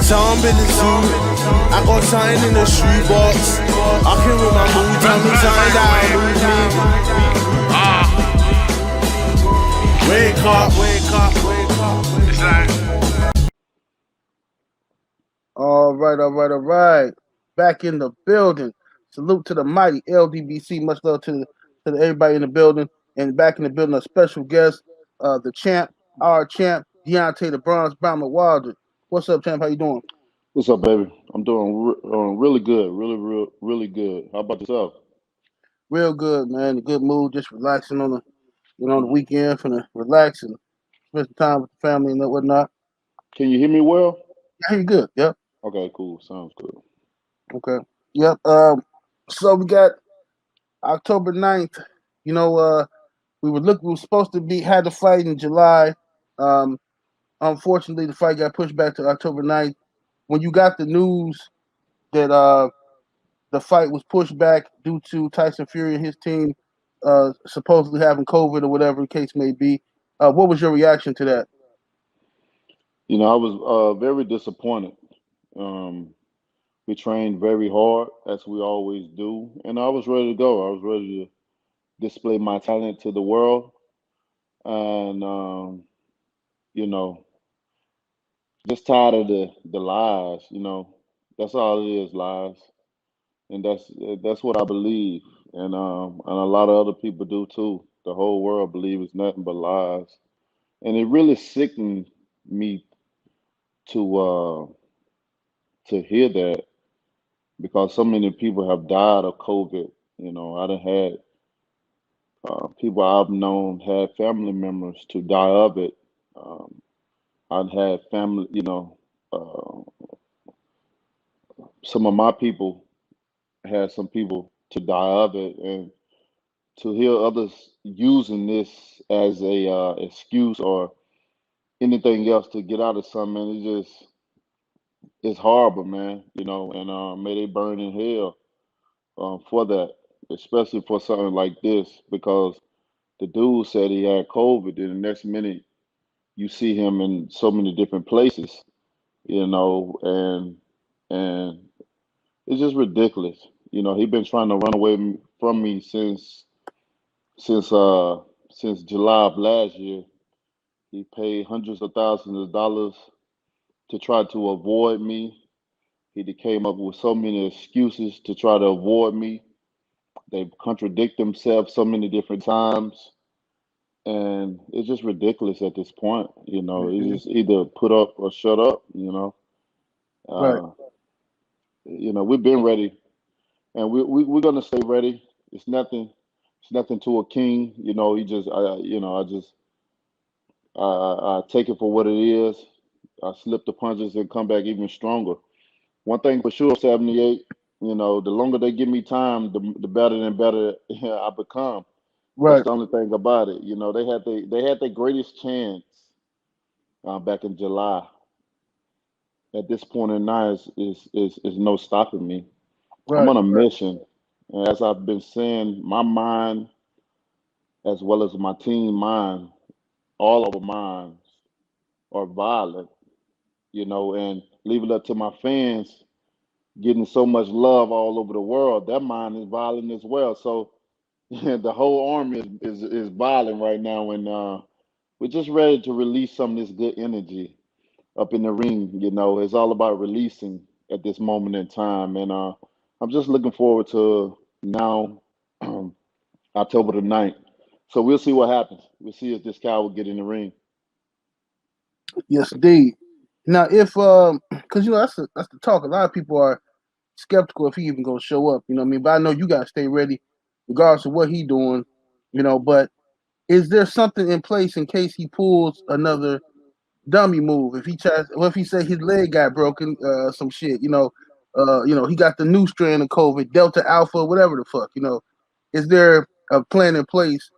Sound Billy suit. I got something in the shoebox. I can with my mood, tell me something that lose me. Wake up, wake up, wake up. It's like. All right. Back in the building. Salute to the mighty LDBC. Much love to everybody in the building. And back in the building, a special guest, the champ, our champ, Deontay the Bronze Bomber Wilder. What's up, champ? How you doing? What's up, baby? I'm doing really good, really good. How about yourself? Real good, man. Good mood, just relaxing on the weekend, finna relax and spend some time with the family and whatnot. Can you hear me well? I hear you good. Yep. Okay, cool. Sounds good. Okay. Yep. So we got October 9th. You know, we were supposed to had the fight in July. Um, Unfortunately, the fight got pushed back to October 9th. When you got the news that the fight was pushed back due to Tyson Fury and his team supposedly having COVID or whatever the case may be, what was your reaction to that? You know, I was very disappointed. Um, we trained very hard, as we always do, and I was ready to go. I was ready to display my talent to the world, and you know, just tired of the lies. You know, that's all it is, lies, and that's what I believe, and a lot of other people do too. The whole world believes nothing but lies, and it really sickened me to hear that because so many people have died of COVID. You know, I done had people I've known had family members to die of it. Um, I've had family, some of my people had some people to die of it, and to hear others using this as a excuse or anything else to get out of something, it's horrible, man. You know, and may they burn in hell for that, especially for something like this, because the dude said he had COVID, and the next minute you see him in so many different places, and it's just ridiculous. You know, he been trying to run away from me since uh since July of last year. He paid hundreds of thousands of dollars to try to avoid me. He came up with so many excuses to try to avoid me. They contradict themselves so many different times, and it's just ridiculous at this point. You know, Hmm. it's just either put up or shut up. Right. Uh, we've been ready, and we're gonna stay ready. It's nothing to a king. You know, I take it for what it is. I slip the punches and come back even stronger. One thing for sure, 78. You know, the longer they give me time, the better and better I become. That's Right. the only thing about it. You know, they had their greatest chance back in July. At this point in now, is no stopping me. I'm Right. on a Right. mission, and as I've been saying, my mind as well as my team mind, all of our minds are violent. You know, and leave it up to my fans getting so much love all over the world. That mind is violent as well. So the whole army is violent right now, and we're just ready to release some of this good energy up in the ring. You know, it's all about releasing at this moment in time, and I'm just looking forward to now, October the 9th. So we'll see what happens. We'll see if this guy will get in the ring. Yes, indeed. Now, if because that's the talk. A lot of people are skeptical if he even gonna show up. You know what I mean? But I know you gotta stay ready, regardless of what he doing. You know, but is there something in place in case he pulls another dummy move? If he tries, what if he say his leg got broken, some shit. He got the new strand of COVID, Delta Alpha, whatever the fuck. Is there a plan in place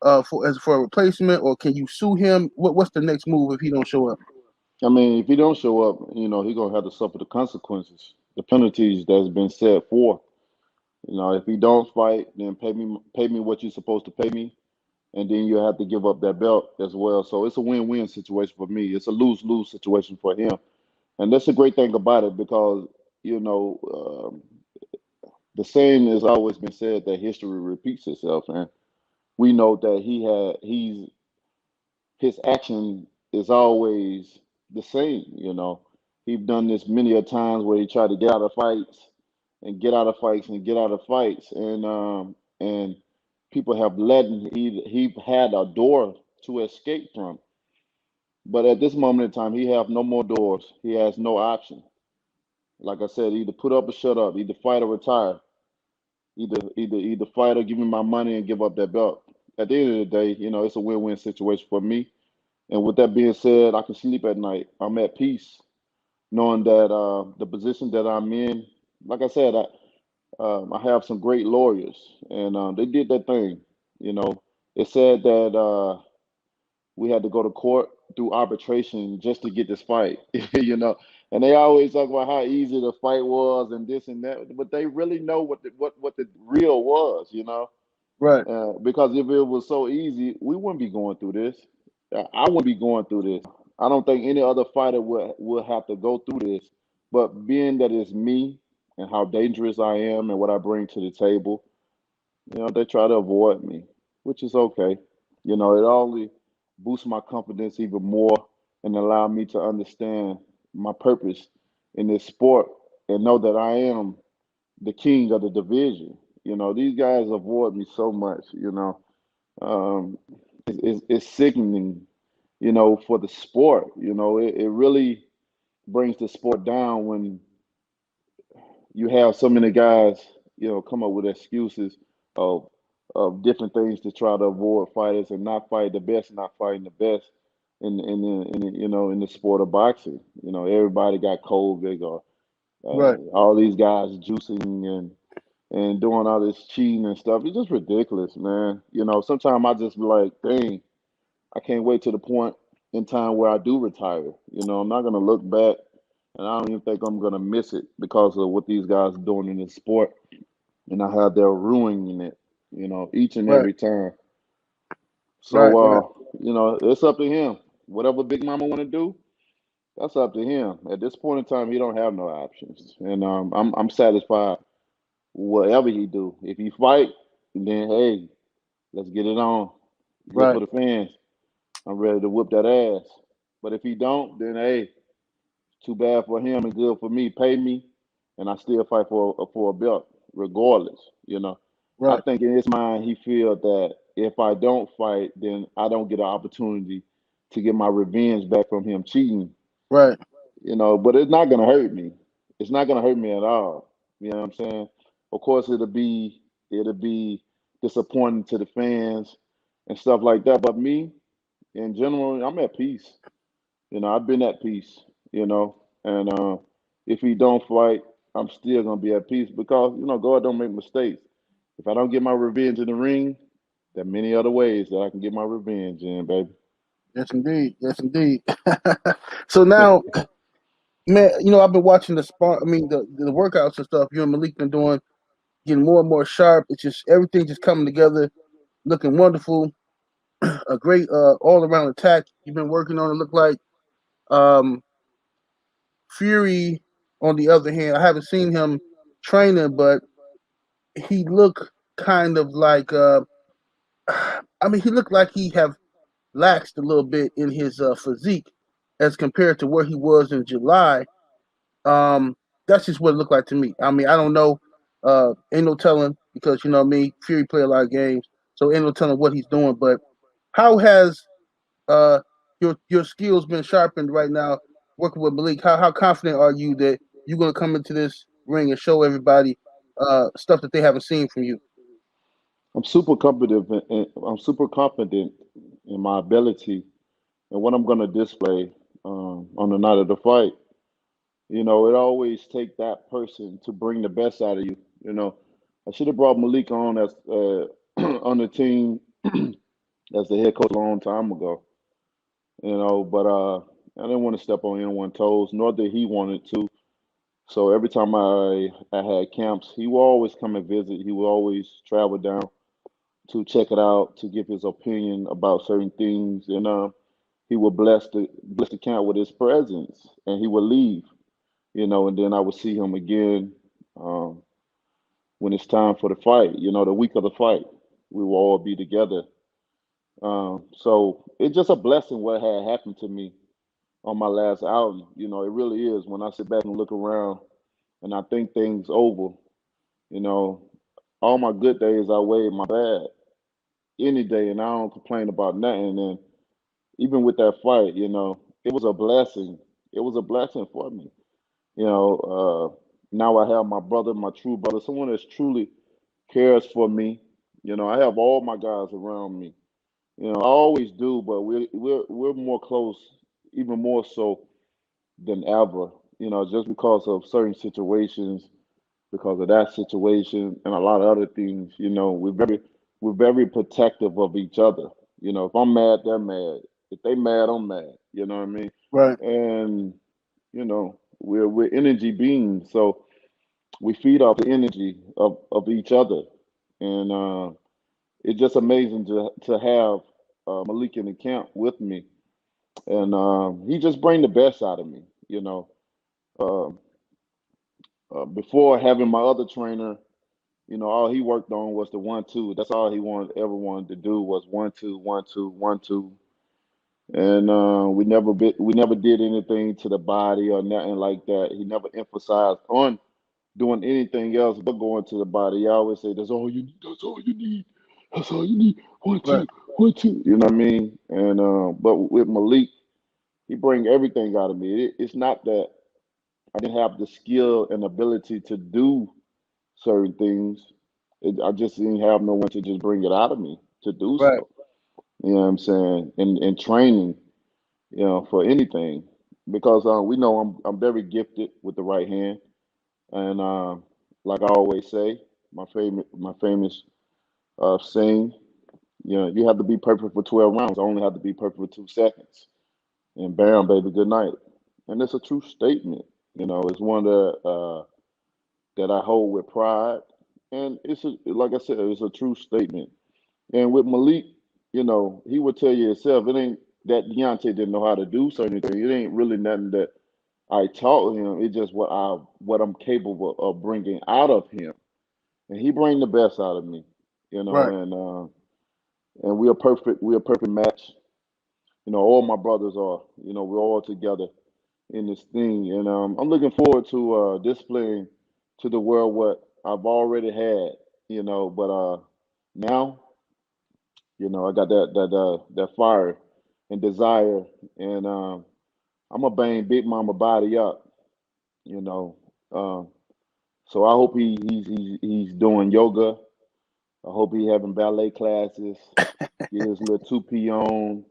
for a replacement, or can you sue him? What's the next move if he don't show up? I mean, if he don't show up, he's gonna have to suffer the consequences, the penalties that's been set for. You know, if he don't fight, then pay me what you're supposed to pay me, and then you have to give up that belt as well. So it's a win-win situation for me. It's a lose-lose situation for him. And that's a great thing about it because the saying has always been said that history repeats itself, and we know that his action is always the same. He's done this many a times where he tried to get out of fights and get out of fights and get out of fights, and people have let him. He had a door to escape from, but at this moment in time, he have no more doors. He has no option. Like I said, either put up or shut up, either fight or retire, either fight or give me my money and give up that belt. At the end of the day, it's a win-win situation for me. And with that being said, I can sleep at night. I'm at peace, knowing that the position that I'm in, like I said, I have some great lawyers, and they did that thing. You know, it said that we had to go to court through arbitration just to get this fight. And they always talk about how easy the fight was and this and that, but they really know what the real was. Right. Because if it was so easy, we wouldn't be going through this. I wouldn't be going through this. I don't think any other fighter would have to go through this. But being that it's me and how dangerous I am and what I bring to the table, they try to avoid me, which is okay. It only boosts my confidence even more and allow me to understand my purpose in this sport and know that I am the king of the division. These guys avoid me so much. Um, it's sickening. For the sport. It really brings the sport down when you have so many guys, come up with excuses of of different things to try to avoid fighters and not fight the best, not fighting the best in the sport of boxing. Everybody got COVID or Right. all these guys juicing and doing all this cheating and stuff. It's just ridiculous, man. Sometimes I just be like, dang, I can't wait to the point in time where I do retire. I'm not gonna look back, and I don't even think I'm gonna miss it because of what these guys are doing in this sport, and I have they're ruining it. Each and Right. every time. Right. So, Right. it's up to him. Whatever Big Mama want to do, that's up to him. At this point in time, he don't have no options, and I'm satisfied whatever he do. If he fight, then hey, let's get it on. Good for Right. the fans. I'm ready to whoop that ass. But if he don't, then hey, too bad for him and good for me. Pay me, and I still fight for a belt, regardless. I Right. think in his mind he feel that if I don't fight, then I don't get an opportunity to get my revenge back from him cheating. Right. But it's not gonna hurt me. It's not gonna hurt me at all. You know what I'm saying? Of course, it'll be disappointing to the fans and stuff like that. But me, in general, I'm at peace. I've been at peace, and if he don't fight, I'm still gonna be at peace because God don't make mistakes. If I don't get my revenge in the ring, there are many other ways that I can get my revenge in, baby. Yes, indeed. Yes, indeed. So now, man, I've been watching the workouts and stuff you and Malik been doing, getting more and more sharp. It's just everything just coming together, looking wonderful. A great all around attack you've been working on. It look like um, Fury. On the other hand, I haven't seen him training, but he looked kind of like he looked like he have laxed a little bit in his physique as compared to where he was in July. Um, that's just what it looked like to me. I don't know. Ain't no telling because me, Fury play a lot of games, so ain't no telling what he's doing. But how has uh your skills been sharpened right now working with Malik? How confident are you that you're gonna come into this ring and show everybody stuff that they haven't seen from you? I'm super confident. I'm super confident in my ability and what I'm gonna display on the night of the fight. It always take that person to bring the best out of you. I should have brought Malik on as on the team as the head coach a long time ago. But I didn't want to step on anyone's toes, nor did he wanted to. So every time I had camps, he would always come and visit. He would always travel down to check it out, to give his opinion about certain things, and he would bless the camp with his presence, and he would leave. And then I would see him again um, when it's time for the fight. The week of the fight, we will all be together. So it's just a blessing what had happened to me on my last outing. It really is. When I sit back and look around and I think things over, you know, all my good days outweigh my bad any day, and I don't complain about nothing. And even with that fight, it was a blessing. It was a blessing for me. Now I have my brother, my true brother, someone that's truly cares for me. I have all my guys around me. I always do, but we're more close, even more so than ever. Just because of certain situations, because of that situation, and a lot of other things. We're very protective of each other. If I'm mad, they're mad. If they mad, I'm mad. You know what I mean? Right. And we're energy beings, so we feed off the energy of each other, and it's just amazing to have Malik in the camp with me, and he just bring the best out of me. Uh, Before having my other trainer, all he worked on was the 1-2. That's all he ever wanted to do was 1-2, 1-2, 1-2. And we never did anything to the body or nothing like that. He never emphasized on doing anything else but going to the body. I always say, "That's all you need. That's all you need. That's all you need. One, Right. two, 1-2." You know what I mean? And but with Malik, he bring everything out of me. It's not that I didn't have the skill and ability to do certain things. I just didn't have no one to just bring it out of me to do Right. so. You know what I'm saying? And training, for anything, because we know I'm very gifted with the right hand, and like I always say, my famous saying, you have to be perfect for 12 rounds. I only have to be perfect for 2 seconds, and bam, baby, good night. And it's a true statement. It's one that I hold with pride, and like I said, it's a true statement. And with Malik, he would tell you himself, it ain't that Deontay didn't know how to do certain things. It ain't really nothing that I taught him. It's just what I'm capable of bringing out of him, and he bring the best out of me. Right. And we're a perfect match. All my brothers are. We're all together in this thing, and I'm looking forward to displaying to the world what I've already had. But now, I got that fire and desire, and I'm gonna bang Big Mama body up. You know, um, so I hope he's doing yoga. I hope he having ballet classes. Get his little 2P on.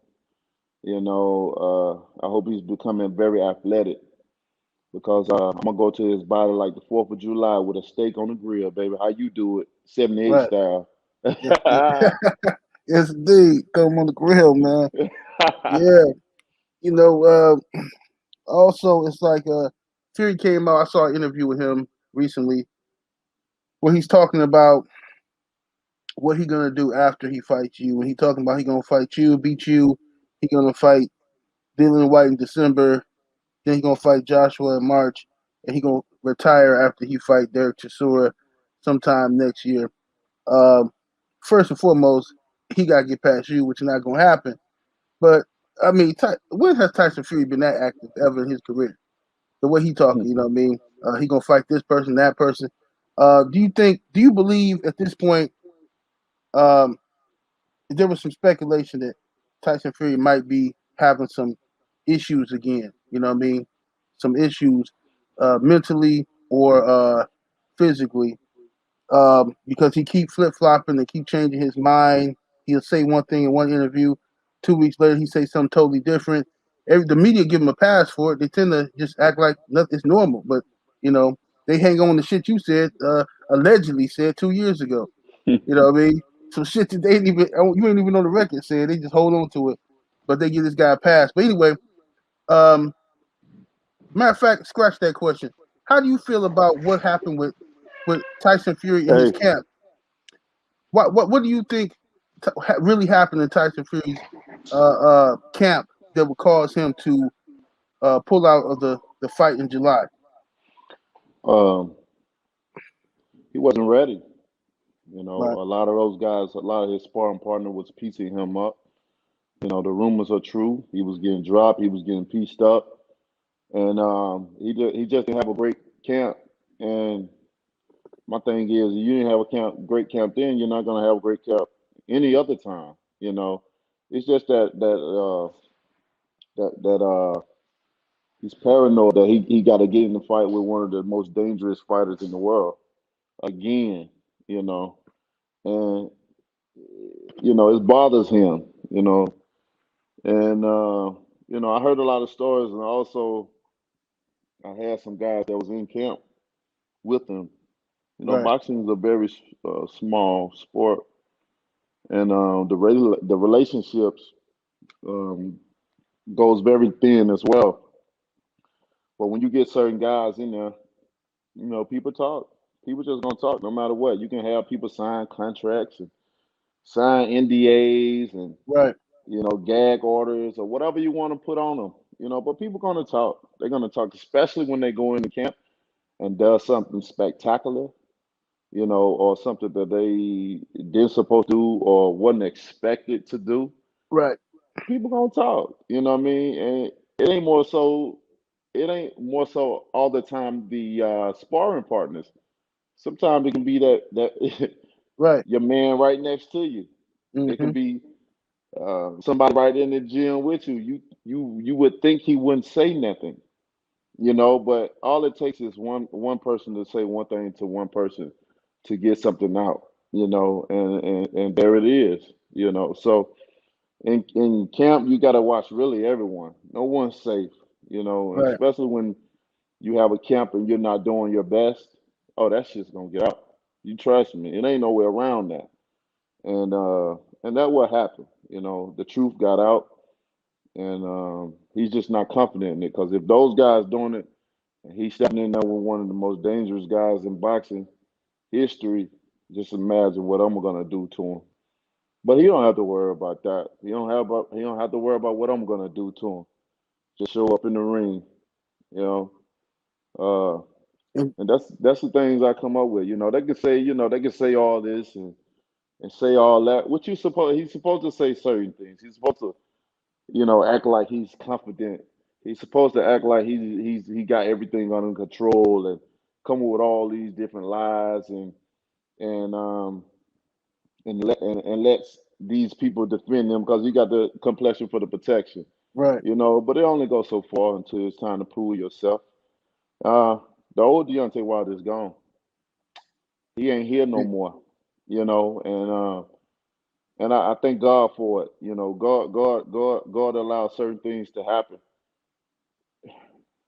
I hope he's becoming very athletic because I'm gonna go to his body like the 4th of July with a steak on the grill, baby. How you do it, 78 Right. style. Yes, yes, indeed. Come on the grill, man. Yeah. You know, also it's like Fury came out. I saw an interview with him recently where he's talking about what he gonna do after he fights you. When he talking about he gonna fight you, beat you, he gonna fight Dylan White in December, then he gonna fight Joshua in March, and he gonna retire after he fight Derek Chisora sometime next year. Um, First and foremost, he gotta get past you, which is not gonna happen. But I mean, when has Tyson Fury been that active ever in his career? The way he talking, you know what I mean? He gonna fight this person, that person. Do you believe at this point, um, there was some speculation that Tyson Fury might be having some issues again? You know what I mean? Some issues, mentally or physically, because he keep flip flopping and keep changing his mind. He'll say one thing in one interview, 2 weeks later he say something totally different. The media give him a pass for it. They tend to just act like nothing's normal, but you know they hang on the shit you said, allegedly said 2 years ago. You know what I mean? Some shit that they ain't even you ain't even on the record saying. They just hold on to it, but they give this guy a pass. But anyway, um, matter of fact, scratch that question. How do you feel about what happened with Tyson Fury in his Hey, camp? What do you think really happened in Tyson Fury's camp that would cause him to pull out of the fight in July? Um, he wasn't ready. Right, A lot of those guys, a lot of his sparring partner was piecing him up. The rumors are true. He was getting dropped. He was getting pieced up, and he just didn't have a great camp. And my thing is, you didn't have a great camp then. You're not gonna have a great camp any other time. It's just that he's paranoid that he got to get in the fight with one of the most dangerous fighters in the world again. You know, and it bothers him. And I heard a lot of stories, and also I had some guys that was in camp with him. right, Boxing is a very small sport, and the relationships um, goes very thin as well. But when you get certain guys in there, people talk. People just gonna talk no matter what. You can have people sign contracts and sign NDAs and right, gag orders or whatever you want to put on them. But people gonna talk. They're gonna talk, especially when they go into camp and does something spectacular, or something that they didn't supposed to do or wasn't expected to do. right, People gonna talk. You know what I mean? And it ain't more so. It ain't more so all the time the sparring partners. Sometimes it can be that right. your man right next to you. It can Mm-hmm. be somebody right in the gym with you. You would think he wouldn't say nothing, but all it takes is one person to say one thing to one person to get something out, and there it is. So in camp you got to watch really everyone. No one's safe, and Right, especially when you have a camp and you're not doing your best. Oh, that shit's gonna get out. You trust me, it ain't no way around that. And that what happened. The truth got out, and he's just not confident in it. Because if those guys doing it, and he's stepping in there with one of the most dangerous guys in boxing history, just imagine what I'm gonna do to him. But he don't have to worry about that. He don't have to worry about what I'm gonna do to him. Just show up in the ring, you know. Uh, and, and that's the things I come up with. They can say all this and say all that. What you suppose he's supposed to say certain things. He's supposed to, act like he's confident. He's supposed to act like he got everything under control and come up with all these different lies and um and lets these people defend him because you got the complexion for the protection. right. But it only goes so far until it's time to prove yourself. Uh, the old Deontay Wilder is gone. He ain't here no more. And I thank God for it. God allowed certain things to happen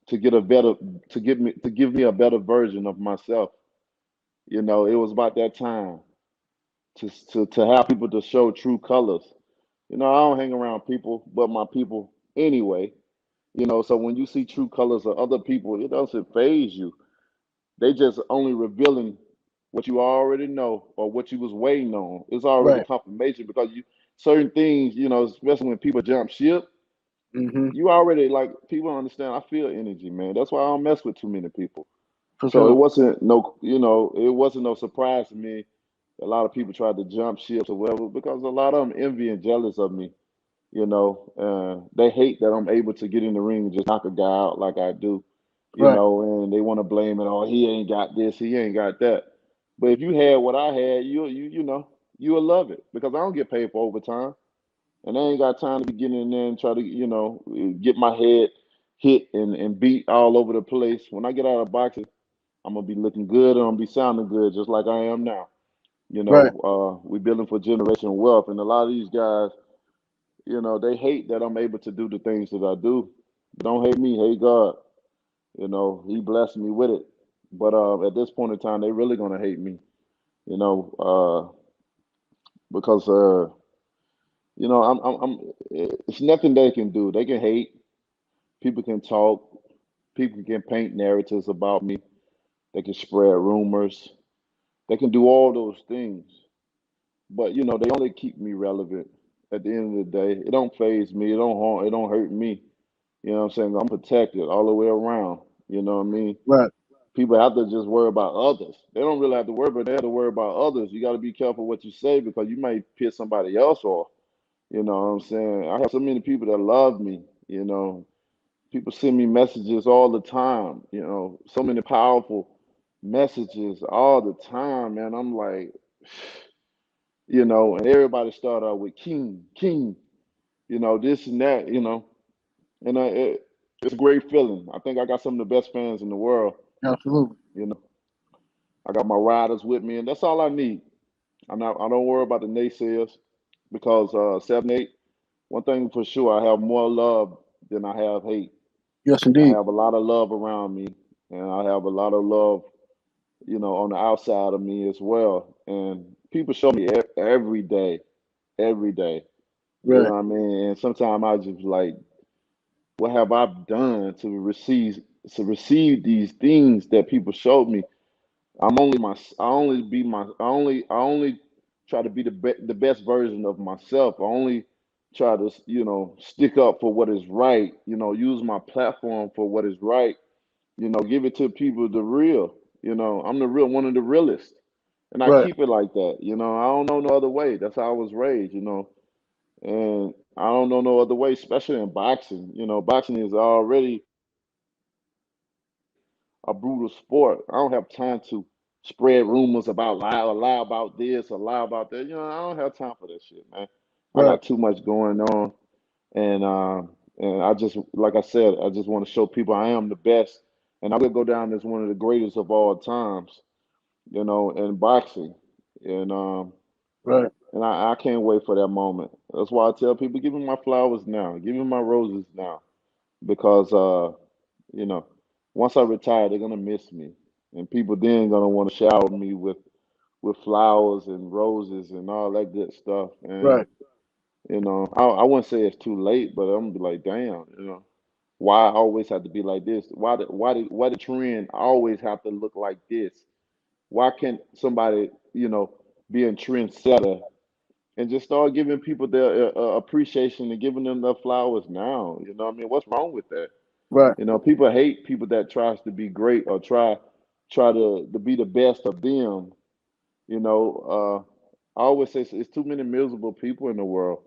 to get a better to give me a better version of myself. It was about that time to have people to show true colors. I don't hang around people but my people anyway. So when you see true colors of other people, it doesn't phase you. They just only revealing what you already know or what you was waiting on. It's already Right. confirmation because you certain things, especially when people jump ship, Mm-hmm. you already like people understand. I feel energy, man. That's why I don't mess with too many people. For So sure. it wasn't no surprise to me. A lot of people tried to jump ships or whatever because a lot of them envy and jealous of me. They hate that I'm able to get in the ring and just knock a guy out like I do. Right. And they want to blame it on he ain't got this, he ain't got that. But if you had what I had, you will love it because I don't get paid for overtime, and I ain't got time to be getting in there and try to get my head hit and beat all over the place. When I get out of boxing, I'm gonna be looking good and I'm gonna be sounding good just like I am now. Right. We building for generational wealth, and a lot of these guys, they hate that I'm able to do the things that I do. Don't hate me, hate God. He blessed me with it. But at this point in time, they really gonna hate me. You know, because I'm. It's nothing they can do. They can hate. People can talk. People can paint narratives about me. They can spread rumors. They can do all those things. But they only keep me relevant At the end of the day, it don't phase me. It don't harm. It don't hurt me. You know what I'm saying? I'm protected all the way around. You know what I mean? Right. People have to just worry about others. They don't really have to worry, but they have to worry about others. You got to be careful what you say because you might piss somebody else off. You know what I'm saying? I have so many people that love me. You know, people send me messages all the time. You know, so many powerful messages all the time, man. I'm like, you know, and everybody start out with King, King, you know, this and that, you know, and it's a great feeling. I think I got some of the best fans in the world. Absolutely. You know, I got my riders with me, and that's all I need. I don't worry about the naysayers because 7-8. One thing for sure, I have more love than I have hate. Yes, I indeed. have a lot of love around me, and I have a lot of love, you know, on the outside of me as well. And people show me every day, every day. You know Right. what I mean? And sometimes I just like, what have I done to receive these things that people showed me? I only try to be the best version of myself. I only try to, you know, stick up for what is right. You know, use my platform for what is right. You know, give it to people the real. You know, I'm the real one of the realest, and I Right. keep it like that. You know, I don't know no other way. That's how I was raised. You know, and I don't know no other way, especially in boxing. You know, boxing is already a brutal sport. I don't have time to spread rumors about lie about this or lie about that. You know, I don't have time for that shit, man. I Right. got too much going on, and I just, like I said, I just want to show people I am the best, and I will go down as one of the greatest of all times. You know, in boxing, and Right. I can't wait for that moment. That's why I tell people, give me my flowers now, give me my roses now, because you know, once I retire, they're gonna miss me, and people then gonna want to shower me with flowers and roses and all that good stuff. And Right. you know, I wouldn't say it's too late, but I'm gonna be like, damn, you know, why I always have to be like this? Why the trend always have to look like this? Why can't somebody, you know, be a trendsetter and just start giving people their appreciation and giving them their flowers now? You know what I mean? What's wrong with that? Right. You know, people hate people that tries to be great or try to be the best of them. You know, I always say it's too many miserable people in the world,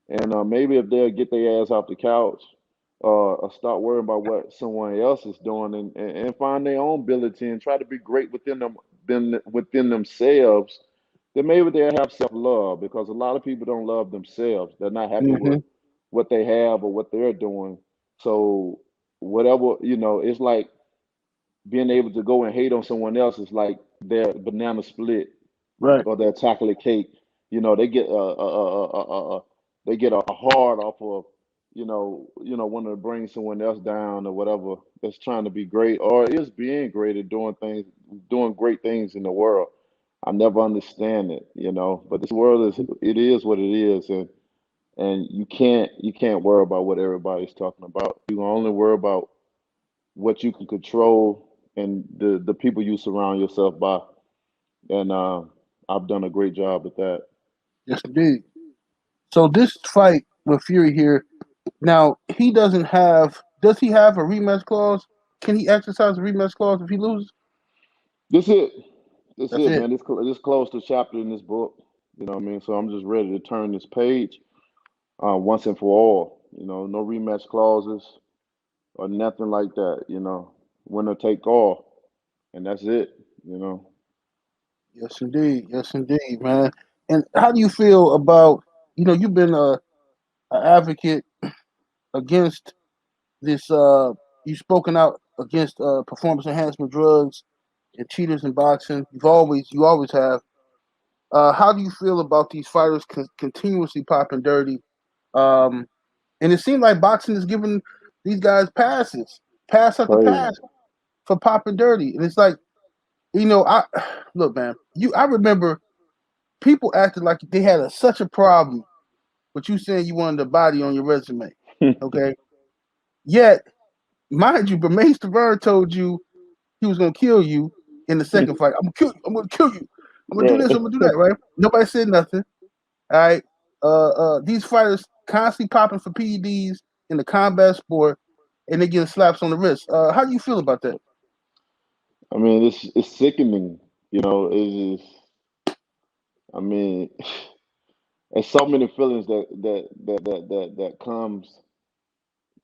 and maybe if they'll get their ass off the couch, or start worrying about what someone else is doing, and find their own ability and try to be great within themselves, then maybe they'll have self love because a lot of people don't love themselves. They're not happy with Mm-hmm. what they have or what they're doing. So whatever, you know, it's like being able to go and hate on someone else is like their banana split Right. or their chocolate cake. You know, they get a hard off of, wanting to bring someone else down or whatever that's trying to be great or is being great at doing great things in the world. I never understand it, you know. But this world is what it is, and you can't worry about what everybody's talking about. You can only worry about what you can control and the people you surround yourself by. And I've done a great job at that. Yes, indeed. So this fight with Fury here, now he doesn't have. Does he have a rematch clause? Can he exercise a rematch clause if he loses? This it. This That's it, it. man. This closed the chapter in this book. You know what I mean? So I'm just ready to turn this page once and for all. You know, no rematch clauses or nothing like that. You know, winner take all, and that's it. You know, Yes, indeed. Yes, indeed, man. And how do you feel about? You've been a advocate against this. You've spoken out against performance enhancement drugs and cheaters in boxing. You always have. How do you feel about these fighters continuously popping dirty? Um, and it seems like boxing is giving these guys pass after crazy. pass for popping dirty. And it's like, I look, man. I remember people acted like they had such a problem with you saying you wanted a body on your resume. Okay, yet mind you, Bermain Stavern told you he was gonna kill you in the second fight. I'm gonna kill you. I'm gonna kill you. I'm gonna do Right. this. I'm gonna do that. Right? Nobody said nothing. All right. these fighters constantly popping for PEDs in the combat sport, and they getting slaps on the wrist. How do you feel about that? I mean, it's sickening. You know, it's just, I mean, there's so many feelings that comes.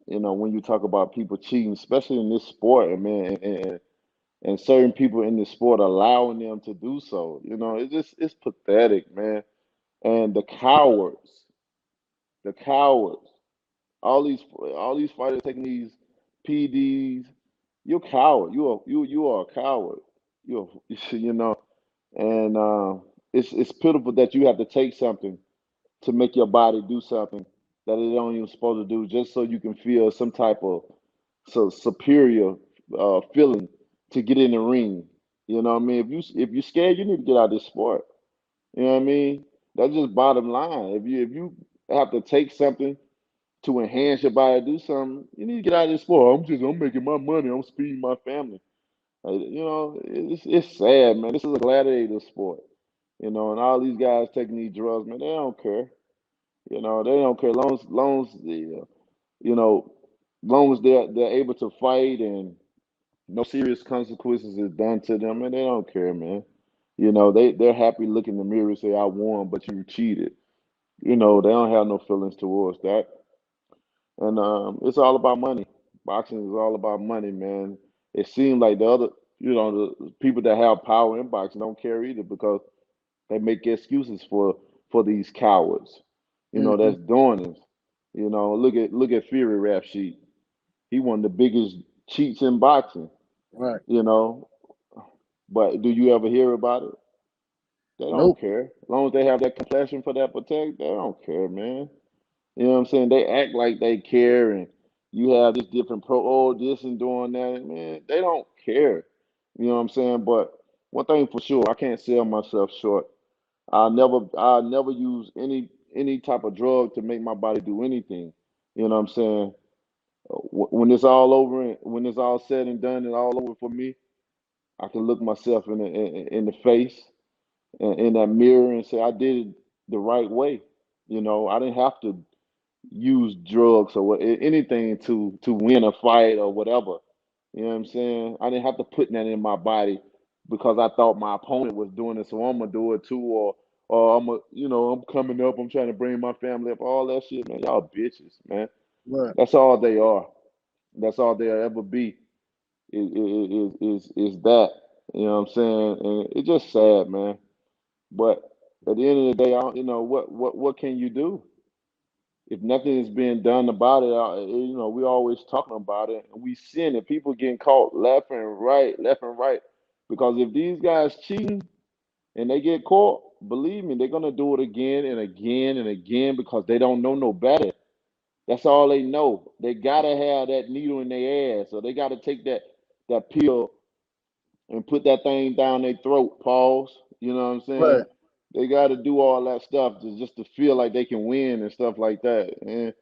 You know, when you talk about people cheating, especially in this sport, and man, and certain people in this sport allowing them to do so. You know, it's pathetic, man. And the cowards, all these fighters taking these PDs. You're a coward. You are a coward. You're you know, and it's pitiful that you have to take something to make your body do something that it don't even supposed to do, just so you can feel some type of superior feeling to get in the ring. You know what I mean? If you're scared, you need to get out of this sport. You know what I mean? That's just bottom line. If you have to take something to enhance your body, do something, you need to get out of this sport. I'm making my money. I'm feeding my family. You know, it's sad, man. This is a gladiator sport. You know, and all these guys taking these drugs, man, they don't care. You know, they don't care. You know, long as they're able to fight and no serious consequences is done to them, and they don't care, man. You know, they're happy looking in the mirror and say, "I won, but you cheated." You know, they don't have no feelings towards that, and it's all about money. Boxing is all about money, man. It seems like the people that have power in boxing don't care either because they make excuses for these cowards. You know, Hmm. that's doing this. You know, look at Fury rap sheet. He one of the biggest cheats in boxing. Right. You know, but do you ever hear about it? They don't Nope. care. As long as they have that compassion for that protect, they don't care, man. You know what I'm saying? They act like they care, and you have this different this and doing that. Man, they don't care. You know what I'm saying? But one thing for sure, I can't sell myself short. I never use any type of drug to make my body do anything. You know what I'm saying? When it's all over, when it's all said and done, and all over for me, I can look myself in the face in that mirror and say I did it the right way. You know, I didn't have to use drugs or anything to win a fight or whatever. You know what I'm saying? I didn't have to put that in my body because I thought my opponent was doing it, so I'm gonna do it too, or I'm coming up, I'm trying to bring my family up, all that shit, man. Y'all bitches, man. Right. That's all they are. That's all they'll ever be. Is that? You know what I'm saying? And it's just sad, man. But at the end of the day, what can you do? If nothing is being done about it, we always talking about it, and we seeing it. People getting caught left and right. Because if these guys cheating and they get caught, believe me, they're gonna do it again and again and again because they don't know no better. That's all they know. They gotta have that needle in their ass, so they gotta take that pill and put that thing down their throat. Pause. You know what I'm saying? Right. They got to do all that stuff just to feel like they can win and stuff like that. And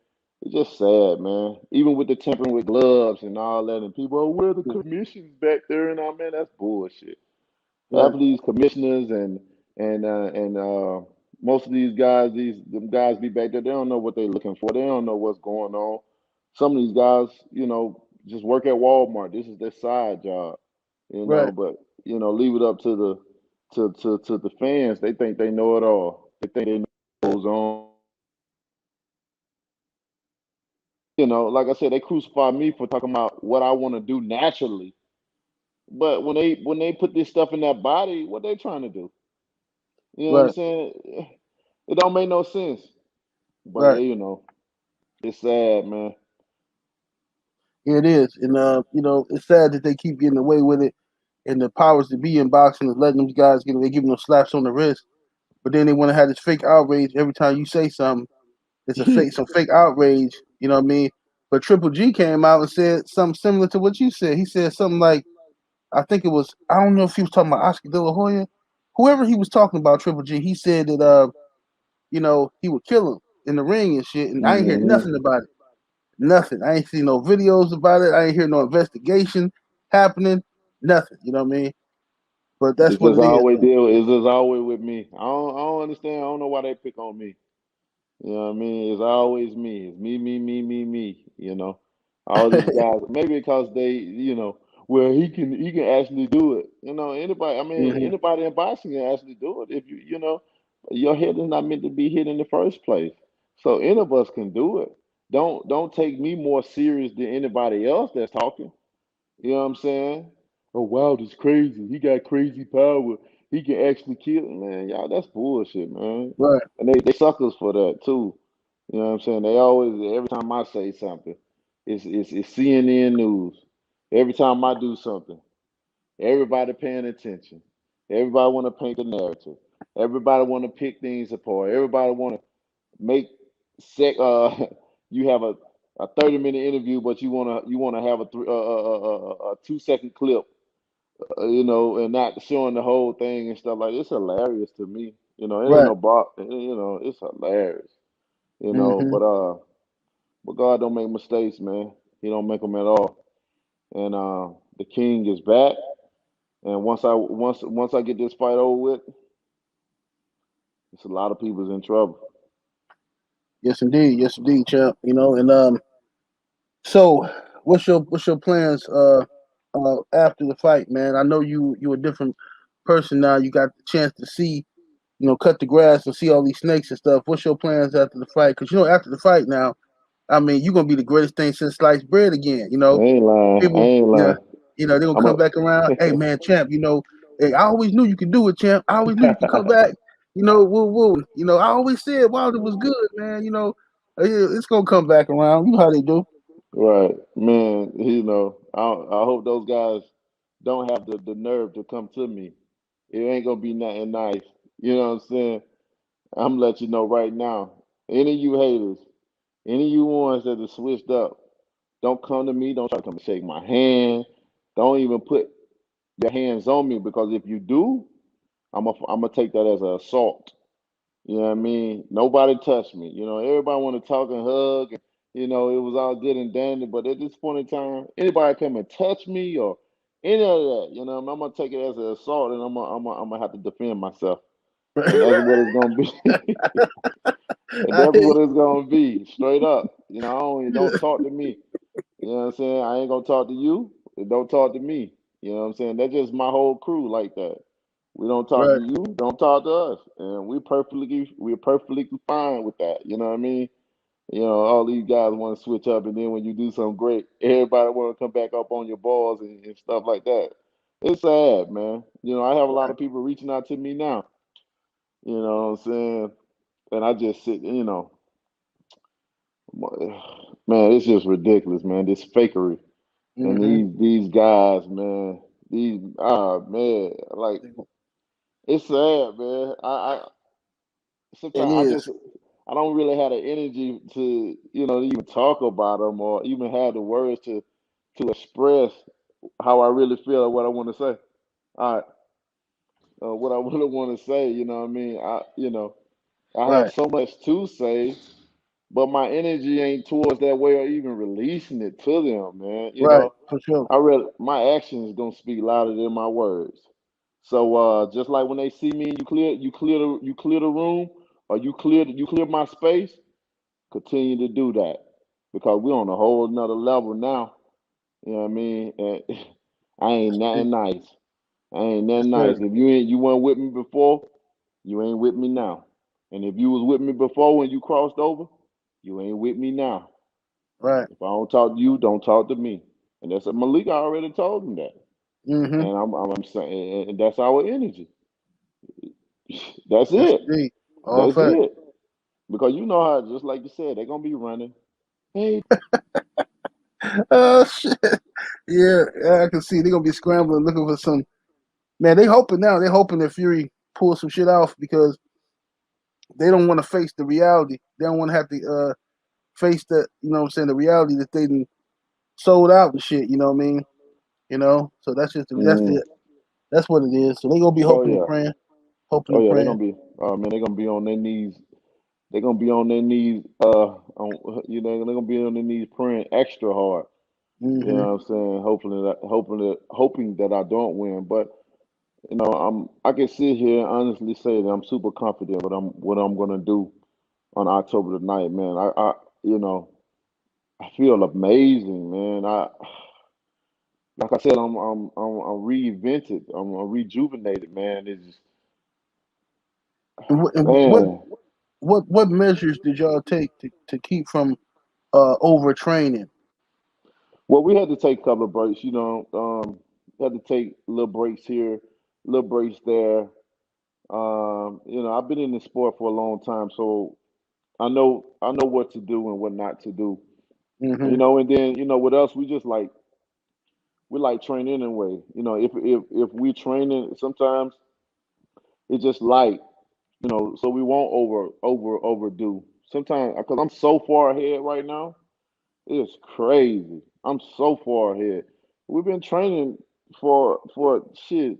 it's just sad, man. Even with the tampering with gloves and all that, and people, where the commissions back there and all, man, that's bullshit. Half Right. of these commissioners and most of these guys, these them guys be back there. They don't know what they're looking for. They don't know what's going on. Some of these guys, just work at Walmart. This is their side job, Right. But leave it up to the fans. They think they know it all. They think they know what goes on. Like I said, they crucify me for talking about what I want to do naturally. But when they put this stuff in that body, what they trying to do? You know what I'm Right. saying? It don't make no sense. But Right. it's sad, man. It is, and it's sad that they keep getting away with it, and the powers that be in boxing is letting them guys get. They giving them slaps on the wrist, but then they want to have this fake outrage every time you say something. It's a fake, some fake outrage. You know what I mean? But Triple G came out and said something similar to what you said. He said something like, I think it was, I don't know if he was talking about Oscar De La Hoya, whoever he was talking about. Triple G. He said that he would kill him in the ring and shit, and I ain't hear Hmm. nothing about it. Nothing. I ain't seen no videos about it. I ain't hear no investigation happening. Nothing. You know what I mean? But that's It's what just it is, always though. deal. It's just always with me. I don't understand. I don't know why they pick on me. You know what I mean? It's always me. It's me, me, me, me, me. All these guys. Maybe because they, well, he can actually do it. Anybody. I mean, hmm anybody in boxing can actually do it if your head is not meant to be hit in the first place. So any of us can do it. Don't take me more serious than anybody else that's talking. You know what I'm saying? Oh, Wilder's crazy. He got crazy power. He can actually kill. Man, y'all, that's bullshit, man. Right. And they suckers for that too. You know what I'm saying? They always, every time I say something, it's CNN news. Every time I do something, everybody paying attention. Everybody want to paint a narrative. Everybody want to pick things apart. Everybody want to make sec. You have a 30-minute interview, but you wanna have a 2-second clip, and not showing the whole thing and stuff like it's hilarious to me. It ain't Right. no bar. It's hilarious. hmm But God don't make mistakes, man. He don't make them at all. And the King is back. And once I get this fight over with, it's a lot of people's in trouble. Yes, indeed, champ. And so what's your plans after the fight, man? I know you a different person now. You got the chance to see, cut the grass and see all these snakes and stuff. What's your plans after the fight? Because after the fight now, I mean, you're gonna be the greatest thing since sliced bread again. I ain't lying. I People, ain't yeah, lying. they're gonna I'm a come back around. Hey, man, champ, hey, I always knew you could do it, champ. I always knew you could come back. Woo, woo. I always said Wilder was good, man. It's gonna come back around. You know how they do. right, man. I hope those guys don't have the nerve to come to me. It ain't gonna be nothing nice. You know what I'm saying? I'm letting you know right now. Any of you haters, any of you ones that are switched up, don't come to me. Don't try to come and shake my hand. Don't even put your hands on me because if you do, I'm gonna take that as an assault. You know what I mean? Nobody touched me. Everybody want to talk and hug. And, it was all good and dandy. But at this point in time, anybody come and touch me or any of that, I'm gonna take it as an assault, and I'm gonna have to defend myself. And that's what it's gonna be. And I that's hear what it's gonna be, straight up. Don't you. talk to me. You know what I'm saying? I ain't gonna talk to you. And don't talk to me. You know what I'm saying? That's just my whole crew like that. We don't talk to Right, you, don't talk to us, and we're perfectly fine with that. You know what I mean? All these guys want to switch up, and then when you do something great, everybody want to come back up on your balls and stuff like that. It's sad, man. I have a lot right, of people reaching out to me now. You know what I'm saying? And I just sit, man, it's just ridiculous, man. This fakery and hmm these guys, man. Man, like it's sad, man. I It sometimes is. I don't really have the energy to even talk about them or even have the words to express how I really feel or what I want to say. All right, what I really want to say, you know what I mean? I have Right, so much to say, but my energy ain't towards that way or even releasing it to them, man. right, for sure. My actions gonna speak louder than my words. So just like when they see me, you clear the room or you clear my space. Continue to do that because we're on a whole nother level now. You know what I mean? And I ain't nothing nice. I ain't Yes, nothing nice. sir. If you weren't with me before, you ain't with me now. And if you was with me before when you crossed over, you ain't with me now. Right. If I don't talk to you, don't talk to me. And that's what Malika already told him that. hmm And I'm saying, and that's our energy. That's Yes, it. indeed. All That's fact. it. Because you know how, just like you said, they're gonna be running. Hey, Oh shit. Yeah, I can see they're gonna be scrambling looking for some. Man, they hoping now. They're hoping that Fury pulls some shit off because they don't want to face the reality. They don't want to have to face the, what I'm saying, the reality that they done sold out and shit. You know what I mean? So that's just mm, that's what it is. So they gonna be oh hoping and yeah, praying, hoping oh and yeah, they're praying. gonna be. Man, they're gonna be on their knees. They're gonna be on their knees. They're gonna be on their knees praying extra hard. You hmm know what I'm saying? Hoping that I don't win. But I can sit here and honestly say that I'm super confident what I'm gonna do. on October the 9th, man. You know, I feel amazing, man. Like I said, I'm reinvented. I'm rejuvenated, man. It's And man. what measures did y'all take to keep from overtraining? Well, we had to take a couple of breaks. You know, had to take little breaks here, little breaks there. You know, I've been in the sport for a long time, so I know what to do and what not to do. You Hmm. know, and then with us, we like training anyway. You know, if we training, sometimes it's just light. You know, so we won't overdo. Sometimes because I'm so far ahead right now, it's crazy. I'm so far ahead. We've been training for shit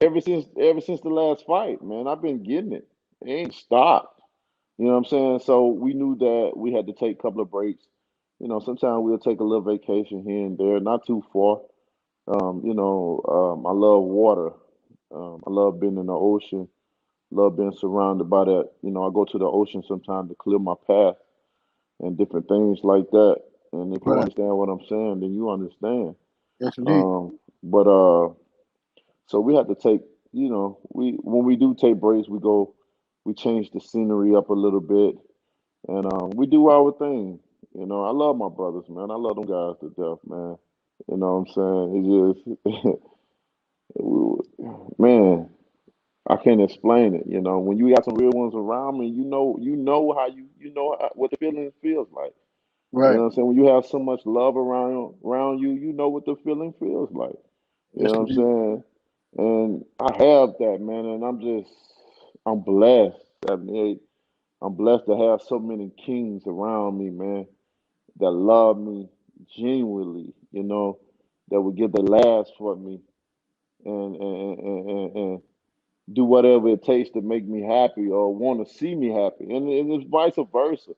ever since the last fight, man. I've been getting it. It ain't stopped. You know what I'm saying? So we knew that we had to take a couple of breaks. You know, sometimes we'll take a little vacation here and there, not too far. I love water. I love being in the ocean. Love being surrounded by that. You know, I go to the ocean sometimes to clear my path and different things like that. And if you Right. understand what I'm saying, then you understand. Yes, indeed. But so we had to take, we when we do take breaks, we change the scenery up a little bit, and we do our thing. You know, I love my brothers, man. I love them guys to death, man. You know what I'm saying? It's just, man, I can't explain it. You know, when you got some real ones around me, you know how what the feeling feels like. You know Right. what I'm saying? When you have so much love around you, you know what the feeling feels like. You Yes, know what I'm indeed. saying? And I have that, man, and I'm blessed. I mean, I'm blessed to have so many kings around me, man, that love me genuinely, that would give their last for me and do whatever it takes to make me happy or want to see me happy. And it's vice versa.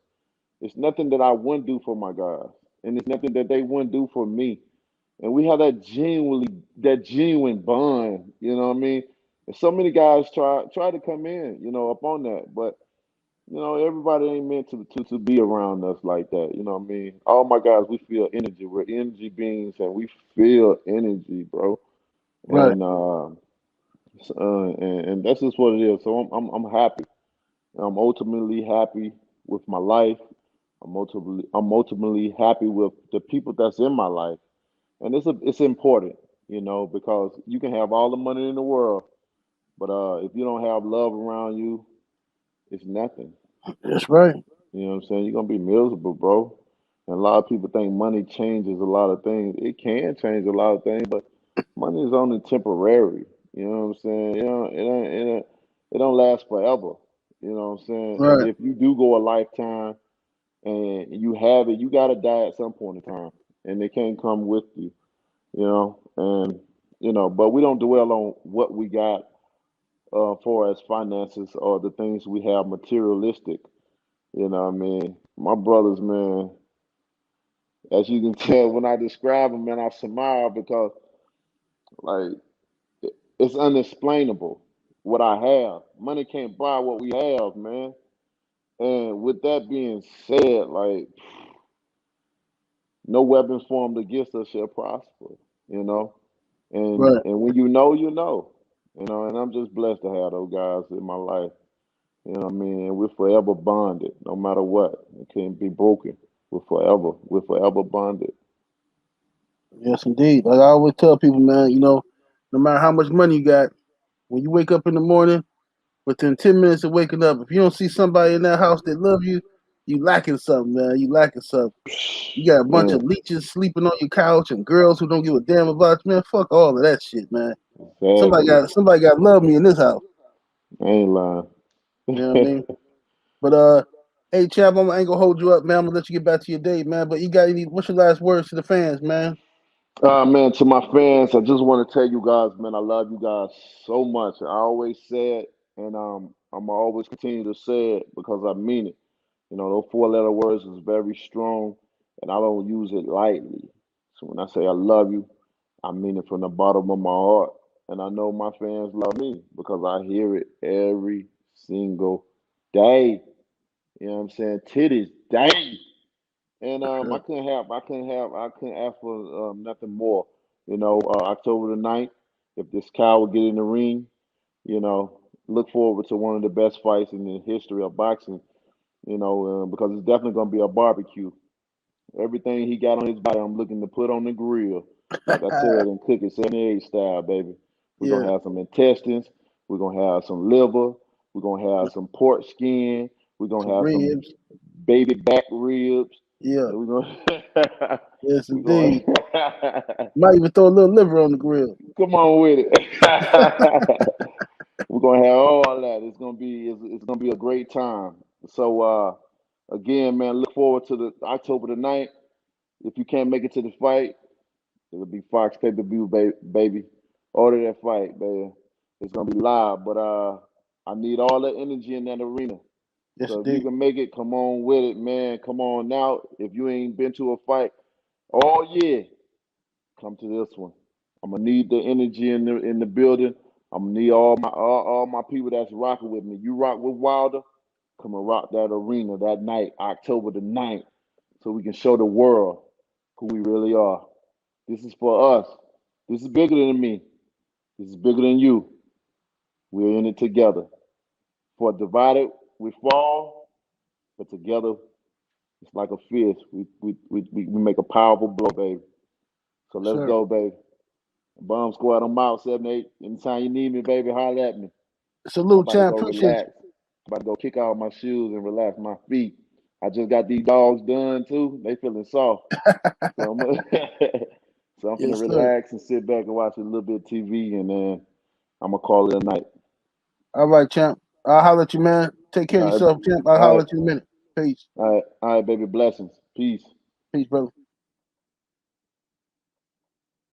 It's nothing that I wouldn't do for my guys, and it's nothing that they wouldn't do for me. And we have that genuine bond. You know what I mean? And so many guys try to come in, up on that, but everybody ain't meant to be around us like that. You know what I mean? All my guys, we feel energy. We're energy beings, and we feel energy, bro. Right. And and that's just what it is. So I'm happy. I'm ultimately happy with my life. I'm ultimately happy with the people that's in my life, and it's important, because you can have all the money in the world, but if you don't have love around you, it's nothing. That's right. You know what I'm saying? You're gonna be miserable, bro. And a lot of people think money changes a lot of things. It can change a lot of things, but money is only temporary. You know what I'm saying? It don't last forever. You know what I'm saying? And Right. if you do go a lifetime and you have it, you gotta die at some point in time, and they can't come with you. And but we don't dwell on what we got for as finances or the things we have materialistic. You know what I mean? My brothers, man, as you can tell when I describe them, man, I smile because like it's unexplainable what I have. Money can't buy what we have, man. And with that being said, like no weapons formed against us shall prosper, you know. And Right. and when you know, you know. And I'm just blessed to have those guys in my life. You know what I mean? And we're forever bonded, no matter what. It can't be broken. We're forever bonded. Yes, indeed. Like I always tell people, man, no matter how much money you got, when you wake up in the morning, within 10 minutes of waking up, if you don't see somebody in that house that love you, you lacking something, man. You lacking something. You got a bunch Man, of leeches sleeping on your couch and girls who don't give a damn about you, man. Fuck all of that shit, man. Somebody exactly. got somebody got to love me in this house. I ain't lying. You know what I mean? But hey, Chap, I ain't gonna hold you up, man. I'm gonna let you get back to your day, man. But you got any? What's your last words to the fans, man? Man, to my fans, I just want to tell you guys, man, I love you guys so much. I always say it, and I'm gonna always continue to say it because I mean it. Those four-letter words is very strong, and I don't use it lightly. So when I say I love you, I mean it from the bottom of my heart. And I know my fans love me because I hear it every single day. You know what I'm saying? Titties, dang. And Okay. I couldn't ask for nothing more. You know, October the 9th, if this cow will get in the ring, you know, look forward to one of the best fights in the history of boxing. You know, because it's definitely gonna be a barbecue. Everything he got on his body, I'm looking to put on the grill, like I said, and cook it 78 style, baby. We're Yeah. gonna have some intestines. We're gonna have some liver. We're gonna have some pork skin. We're gonna Some have some ribs. baby back ribs. Yeah. And we're gonna Yes, we're indeed. gonna Might even throw a little liver on the grill. come on with it. We're gonna have all that. It's gonna be a great time. So again, man, look forward to the October the 9th. If you can't make it to the fight, it'll be Fox pay-per-view, baby. Order that fight, baby. It's gonna be live, but I need all the energy in that arena. Yes, So if you indeed. can make it, come on with it, man. Come on now. If you ain't been to a fight all year, come to this one. I'm gonna need the energy in the building. I'm gonna need all my people that's rocking with me. You rock with Wilder, come and rock that arena that night, October the 9th, so we can show the world who we really are. This is for us. This is bigger than me. This is bigger than you. We're in it together. For divided, we fall, but together, it's like a fist. We make a powerful blow, baby. So let's Sure. go, baby. Bomb squad, I'm out, 7-8. Anytime you need me, baby, holler at me. I'm Salute, about to champ. go Appreciate relax. I'm about to go kick out my shoes and relax my feet. I just got these dogs done too. They feeling soft. you. So I'm so I'm finna Yes, sir. relax and sit back and watch a little bit of TV and then I'm gonna call it a night. All right, champ. I'll holler at you, man. Take care of All right, yourself, champ. I'll all holler right, at you in a minute. Peace. all right, baby. Blessings. Peace. Peace, brother.